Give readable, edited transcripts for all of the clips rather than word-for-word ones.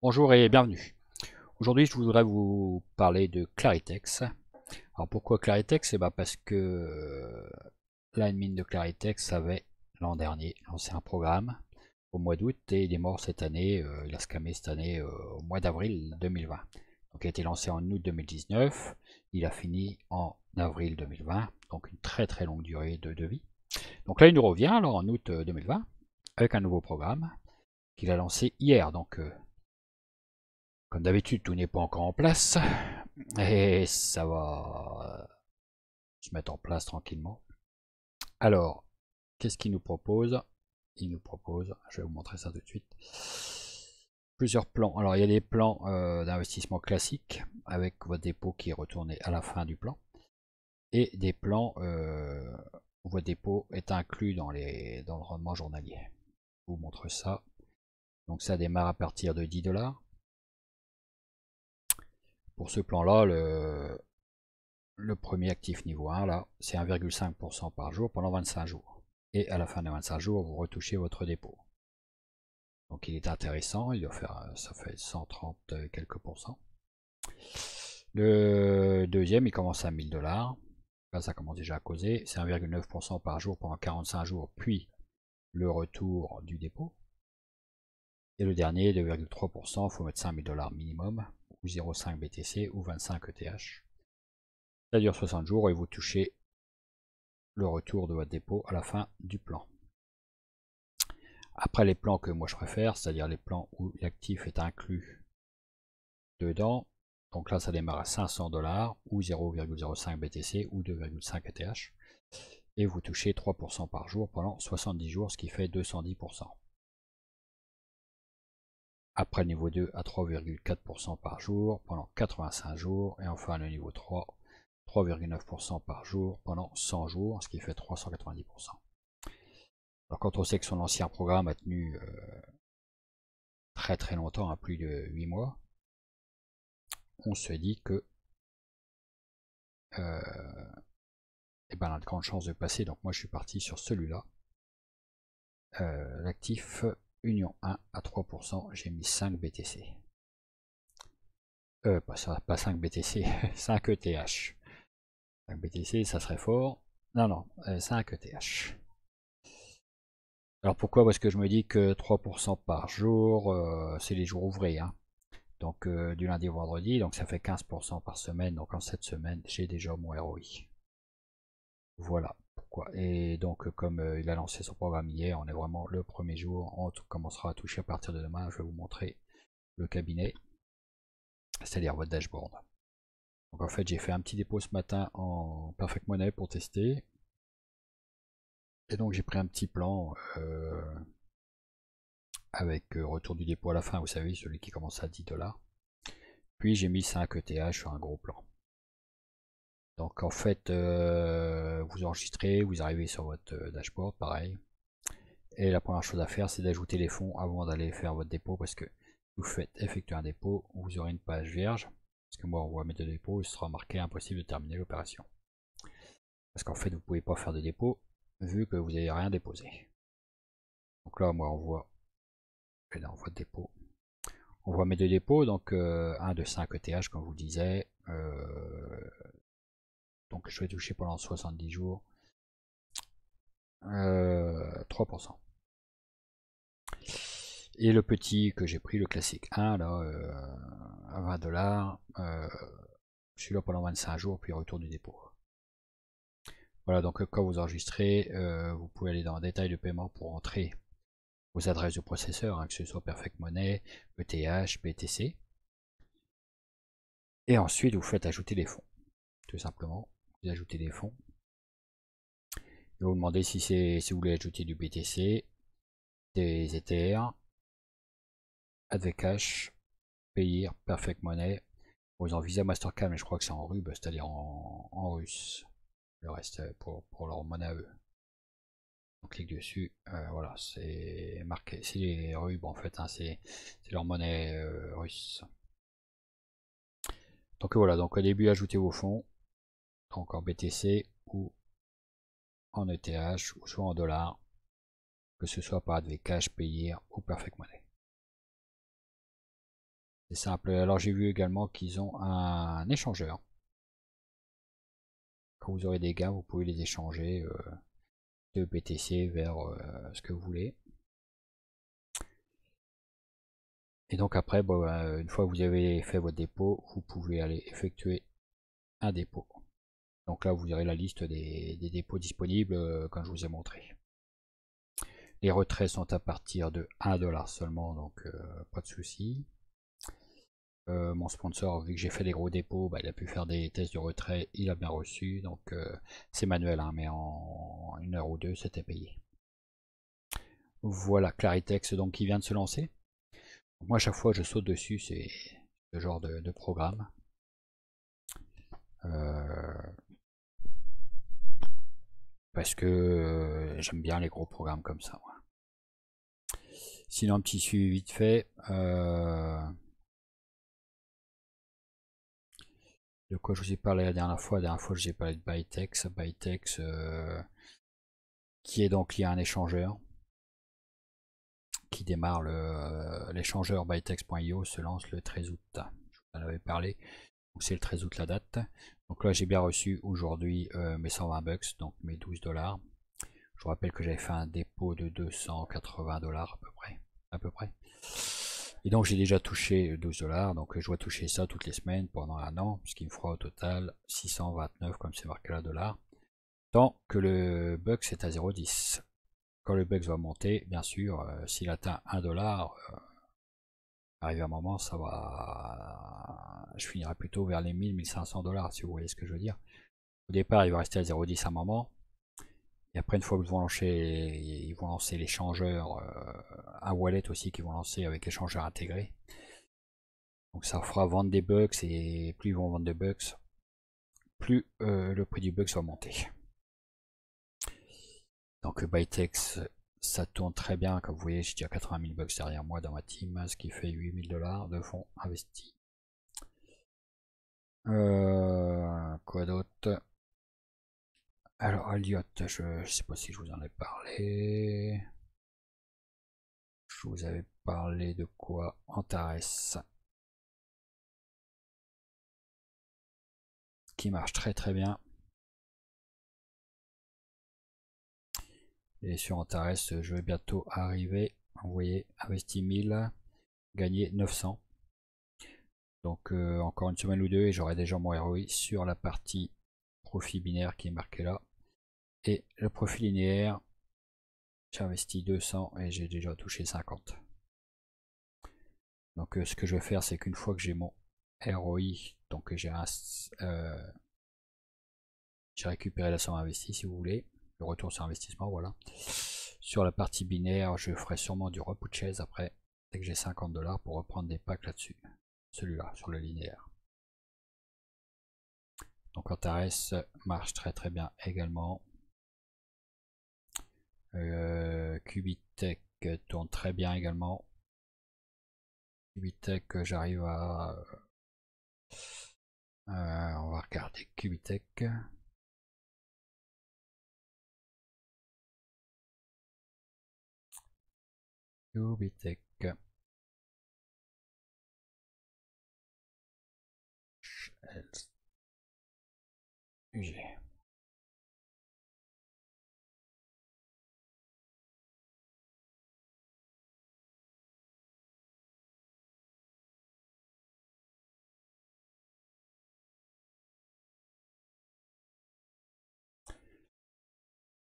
Bonjour et bienvenue. Aujourd'hui, je voudrais vous parler de Claritex. Alors pourquoi Claritex? Parce que l'admin de Claritex avait l'an dernier lancé un programme au mois d'août et il est mort cette année, il a scamé cette année au mois d'avril 2020. Donc il a été lancé en août 2019, il a fini en avril 2020, donc une très très longue durée de vie. Donc là il nous revient alors en août 2020 avec un nouveau programme qu'il a lancé hier. Donc comme d'habitude, tout n'est pas encore en place et ça va se mettre en place tranquillement. Alors, qu'est-ce qu'il nous propose? Il nous propose, je vais vous montrer ça tout de suite, plusieurs plans. Alors, il y a des plans d'investissement classiques avec votre dépôt qui est retourné à la fin du plan et des plans où votre dépôt est inclus dans le rendement journalier. Je vous montre ça. Donc, ça démarre à partir de 10 $. Pour ce plan-là, le premier actif niveau 1, là, c'est 1,5% par jour pendant 25 jours. Et à la fin des 25 jours, vous retouchez votre dépôt. Donc il est intéressant, il doit faire, ça fait 130 quelques pourcents. Le deuxième, il commence à 1000 $. Là, ça commence déjà à causer. C'est 1,9% par jour pendant 45 jours, puis le retour du dépôt. Et le dernier, 2,3%, il faut mettre 5000 $ minimum, ou 0,5 BTC, ou 25 ETH. Ça dure 60 jours et vous touchez le retour de votre dépôt à la fin du plan. Après les plans que moi je préfère, c'est-à-dire les plans où l'actif est inclus dedans, donc là ça démarre à 500 $ ou 0,05 BTC ou 2,5 ETH et vous touchez 3% par jour pendant 70 jours, ce qui fait 210%. Après le niveau 2 à 3,4% par jour pendant 85 jours et enfin le niveau 3, 3,9% par jour pendant 100 jours, ce qui fait 390%. Alors quand on sait que son ancien programme a tenu très très longtemps, à plus de 8 mois, on se dit que on a de grandes chances de passer. Donc moi je suis parti sur celui-là. L'actif Union 1 à 3%, j'ai mis 5 BTC. Pas 5 BTC, 5 ETH. 5 BTC, ça serait fort. Non, non, 5 ETH. Alors pourquoi? Parce que je me dis que 3% par jour, c'est les jours ouvrés. Hein. Donc du lundi au vendredi, donc ça fait 15% par semaine. Donc en cette semaine, j'ai déjà mon ROI. Voilà pourquoi. Et donc comme il a lancé son programme hier, on est vraiment le premier jour, on commencera à toucher à partir de demain. Je vais vous montrer le cabinet, c'est-à-dire votre dashboard. Donc en fait j'ai fait un petit dépôt ce matin en Perfect Money pour tester. Et donc j'ai pris un petit plan avec retour du dépôt à la fin, vous savez, celui qui commence à 10 $. Puis j'ai mis 5 ETH sur un gros plan. Donc en fait, vous enregistrez, vous arrivez sur votre dashboard, pareil. Et la première chose à faire, c'est d'ajouter les fonds avant d'aller faire votre dépôt, parce que vous faites effectuer un dépôt, vous aurez une page vierge, parce que moi on voit mettre de dépôt, il sera marqué impossible de terminer l'opération. Parce qu'en fait, vous ne pouvez pas faire de dépôt, vu que vous n'avez rien déposé. Donc là, moi on voit, dans votre dépôt, on voit mes deux dépôts, donc 1 de 5 ETH, comme je vous le disais. Donc je vais toucher pendant 70 jours 3%. Et le petit que j'ai pris, le classique 1, là, à 20 $, celui-là pendant 25 jours, puis retour du dépôt. Voilà, donc quand vous enregistrez, vous pouvez aller dans détail de paiement pour entrer vos adresses de processeur, hein, que ce soit Perfect Money, ETH, BTC. Et ensuite, vous faites ajouter les fonds. Tout simplement, vous ajoutez les fonds. Et vous demandez si vous voulez ajouter du BTC, des Ether, Advcash, Payeer, Perfect Money. Bon, ils ont Visa Mastercard, mais je crois que c'est en rub, c'est-à-dire en russe. Le reste pour leur monnaie à eux. On clique dessus, voilà, c'est marqué, c'est les rubes en fait, hein, c'est leur monnaie russe. Donc voilà, donc au début ajoutez vos fonds, donc en BTC ou en ETH ou soit en dollars, que ce soit par Advcash, Payeer ou Perfect Money. C'est simple. Alors j'ai vu également qu'ils ont un échangeur. Quand vous aurez des gains, vous pouvez les échanger de BTC vers ce que vous voulez. Et donc après, bon, une fois que vous avez fait votre dépôt, vous pouvez aller effectuer un dépôt. Donc là, vous aurez la liste des dépôts disponibles comme je vous ai montré. Les retraits sont à partir de 1$ seulement, donc pas de souci. Mon sponsor, vu que j'ai fait des gros dépôts, bah, il a pu faire des tests de retrait, il a bien reçu, donc c'est manuel, hein, mais en 1 heure ou 2, c'était payé. Voilà, Claritex donc qui vient de se lancer. Moi, à chaque fois, je saute dessus, c'est ce genre de programme. Parce que j'aime bien les gros programmes comme ça. Moi. Sinon, un petit suivi vite fait. De quoi je vous ai parlé la dernière fois? La dernière fois, je vous ai parlé de Bytex. Bytex, qui est donc lié à un échangeur. Qui démarre l'échangeur Bytex.io se lance le 13 août. Je vous en avais parlé. C'est le 13 août la date. Donc là, j'ai bien reçu aujourd'hui mes 120 bucks, donc mes 12$. Je vous rappelle que j'avais fait un dépôt de 280$ à peu près. Et donc j'ai déjà touché 12$, donc je dois toucher ça toutes les semaines pendant un an, ce qui me fera au total 629 comme c'est marqué là $. Tant que le Bucks est à 0,10. Quand le Bucks va monter, bien sûr, s'il atteint 1$, arrivé à un moment, ça va. Je finirai plutôt vers les 1000-1500$, si vous voyez ce que je veux dire. Au départ, il va rester à 0,10 à un moment. Et après, une fois qu'ils vont lancer l'échangeur, un wallet aussi qu'ils vont lancer avec échangeur intégré. Donc ça fera vendre des bucks et plus ils vont vendre de bucks, plus le prix du bucks va monter. Donc Bytex, ça tourne très bien. Comme vous voyez, j'ai déjà 80 000 bucks derrière moi dans ma team, ce qui fait 8000$ de fonds investis. Quoi d'autre? Alors Elliott, je sais pas si je vous en ai parlé. Je vous avais parlé de quoi? Antares. Qui marche très très bien. Et sur Antares, je vais bientôt arriver. Vous voyez, investi 1000, gagné 900. Donc encore une semaine ou deux et j'aurai déjà mon ROI sur la partie profit binaire qui est marqué là. Et le profit linéaire, j'ai investi 200 et j'ai déjà touché 50. Donc ce que je vais faire, c'est qu'une fois que j'ai mon ROI, donc j'ai récupéré la somme investie si vous voulez, le retour sur investissement, voilà. Sur la partie binaire, je ferai sûrement du repurchase après, dès que j'ai 50$ pour reprendre des packs là-dessus. Celui-là, sur le linéaire. Donc Antares marche très très bien également. Cubitech tourne très bien également. Cubitech, j'arrive à... on va regarder Cubitech. Cubitech.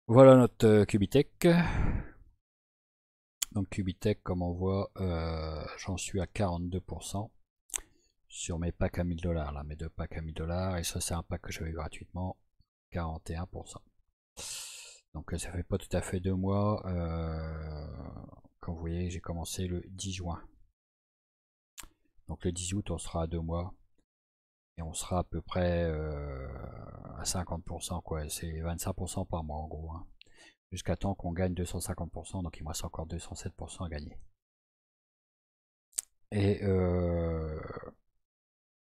Voilà notre Cubitech. Donc Cubitech, comme on voit, j'en suis à 42% sur mes packs à 1000$, là, mes deux packs à 1000$, et ça c'est un pack que j'avais gratuitement, 41%. Donc ça fait pas tout à fait 2 mois, comme vous voyez j'ai commencé le 10 juin. Donc le 10 août on sera à 2 mois, et on sera à peu près à 50%, quoi, c'est 25% par mois en gros. Hein. Jusqu'à temps qu'on gagne 250%, donc il me reste encore 207% à gagner. Et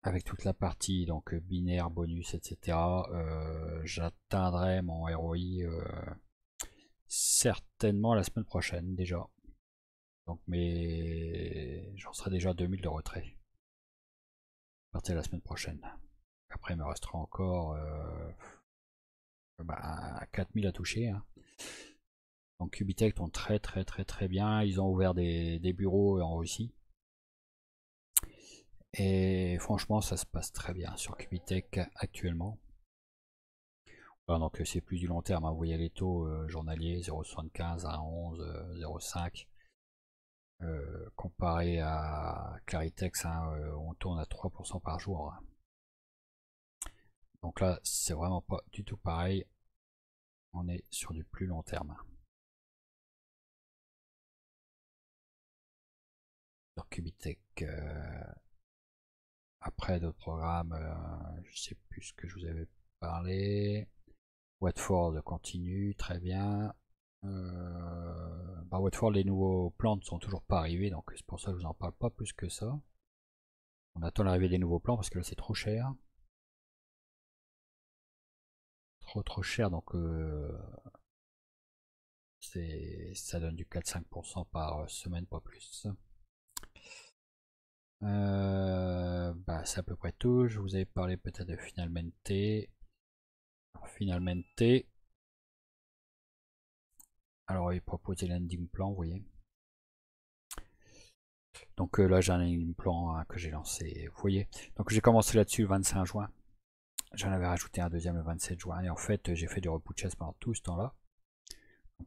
avec toute la partie donc binaire, bonus, etc., j'atteindrai mon ROI certainement la semaine prochaine déjà. Donc j'en serai déjà à 2000 de retrait. partir de la semaine prochaine. Après, il me restera encore 4000 à toucher. Hein. Donc Cubitech tourne très bien. Ils ont ouvert des bureaux en Russie. Et franchement, ça se passe très bien sur Cubitech actuellement. Voilà, donc c'est plus du long terme. Hein. Vous voyez les taux journaliers 0,75, 1,11, 0,5. Comparé à Claritex, hein, on tourne à 3% par jour. Hein. Donc là, c'est vraiment pas du tout pareil. On est sur du plus long terme. Sur Cubitech. Après d'autres programmes, je sais plus ce que je vous avais parlé. Watford continue, très bien. Watford, les nouveaux plans ne sont toujours pas arrivés, donc c'est pour ça que je vous en parle pas plus que ça. On attend l'arrivée des nouveaux plans parce que là c'est trop cher. Trop cher, donc ça donne du 4-5% par semaine, pas plus. C'est à peu près tout. Je vous avais parlé peut-être de Finalmente. Finalmente. Alors il propose des landing plans, vous voyez. Donc là j'ai un landing plan que j'ai lancé, vous voyez. Donc j'ai commencé là-dessus le 25 juin. J'en avais rajouté un deuxième le 27 juin. Et en fait j'ai fait du repouchage pendant tout ce temps-là.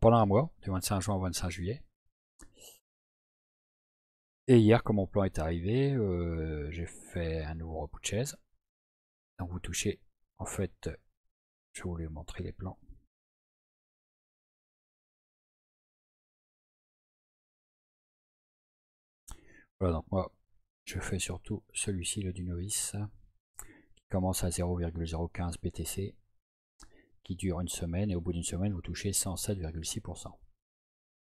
Pendant un mois, du 25 juin au 25 juillet. Et hier, quand mon plan est arrivé, j'ai fait un nouveau repouchage. Donc vous touchez, en fait, je vais vous montrer les plans. Voilà, donc moi, je fais surtout celui-ci, le du novice, qui commence à 0,015 BTC, qui dure une semaine, et au bout d'une semaine, vous touchez 107,6%.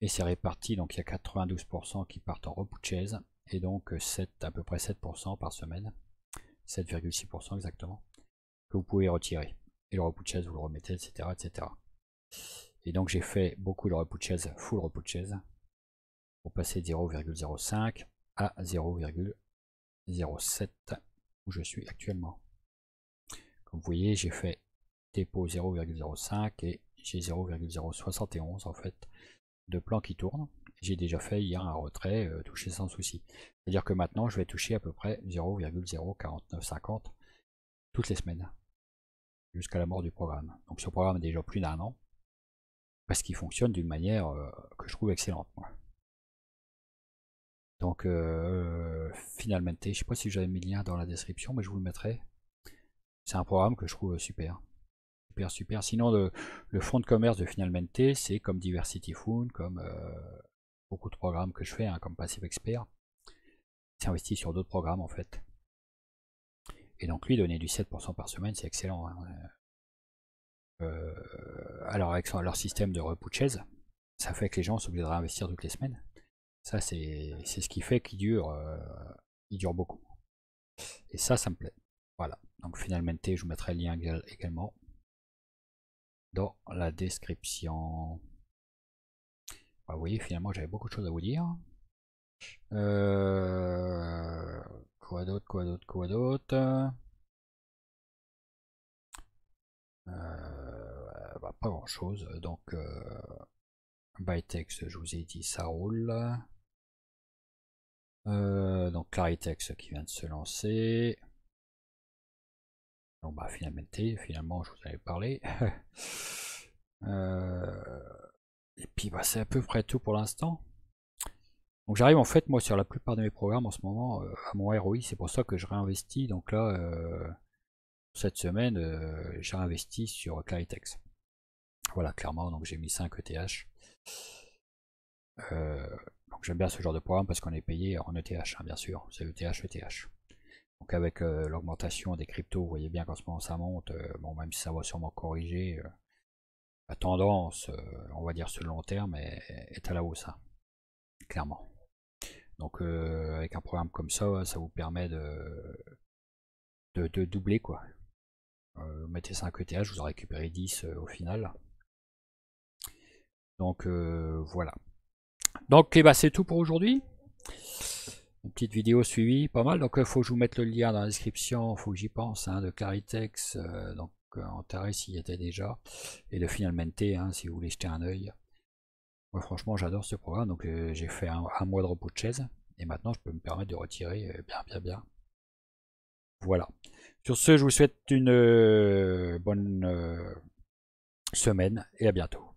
Et c'est réparti, donc il y a 92% qui partent en repouchase, et donc à peu près 7% par semaine, 7,6% exactement, que vous pouvez retirer. Et le repouchase, vous le remettez, etc. etc. Et donc j'ai fait beaucoup de repouchase, full repouchase, pour passer de 0,05 à 0,07 où je suis actuellement. Comme vous voyez, j'ai fait dépôt 0,05 et j'ai 0,071 en fait de plans qui tournent. J'ai déjà fait hier un retrait touché sans souci. C'est-à-dire que maintenant je vais toucher à peu près 0,04950 toutes les semaines jusqu'à la mort du programme. Donc ce programme est déjà plus d'un an parce qu'il fonctionne d'une manière que je trouve excellente. Moi. Donc Finalmente, je ne sais pas si j'avais mis le lien dans la description, mais je vous le mettrai. C'est un programme que je trouve super. Super. Sinon, le fonds de commerce de Finalmente, c'est comme Diversity Fund, comme beaucoup de programmes que je fais, hein, comme Passive Expert. C'est investi sur d'autres programmes en fait. Et donc lui, donner du 7% par semaine, c'est excellent. Hein. Alors avec leur système de repouchase, ça fait que les gens sont obligés de réinvestir toutes les semaines. Ça, c'est ce qui fait qu'il dure beaucoup. Et ça me plaît. Voilà. Donc Finalmente, je vous mettrai le lien également dans la description. Bah, vous voyez, finalement, j'avais beaucoup de choses à vous dire. Quoi d'autre pas grand chose. Donc Bytex, je vous ai dit, ça roule. Donc Claritex qui vient de se lancer. Donc finalement je vous en avais parlé. Et puis c'est à peu près tout pour l'instant. Donc j'arrive en fait moi sur la plupart de mes programmes en ce moment à mon ROI, c'est pour ça que je réinvestis. Donc là cette semaine j'ai réinvesti sur Claritex. Voilà clairement, donc j'ai mis 5 ETH. Donc j'aime bien ce genre de programme parce qu'on est payé en ETH hein, bien sûr, c'est ETH. Donc avec l'augmentation des cryptos, vous voyez bien qu'en ce moment ça monte, bon même si ça va sûrement corriger, la tendance, on va dire sur le long terme, est à la hausse, hein, clairement. Donc avec un programme comme ça, ça vous permet de doubler quoi. Mettez 5 ETH, vous en récupérez 10 au final. Donc voilà. Donc c'est tout pour aujourd'hui. Une petite vidéo suivie, pas mal. Donc il faut que je vous mette le lien dans la description, il faut que j'y pense, hein, de Claritex. Donc Antares y était déjà. Et de Finalmente, hein, si vous voulez jeter un œil. Moi franchement j'adore ce programme, donc j'ai fait un mois de repos de chaise. Et maintenant je peux me permettre de retirer bien. Voilà. Sur ce, je vous souhaite une bonne semaine et à bientôt.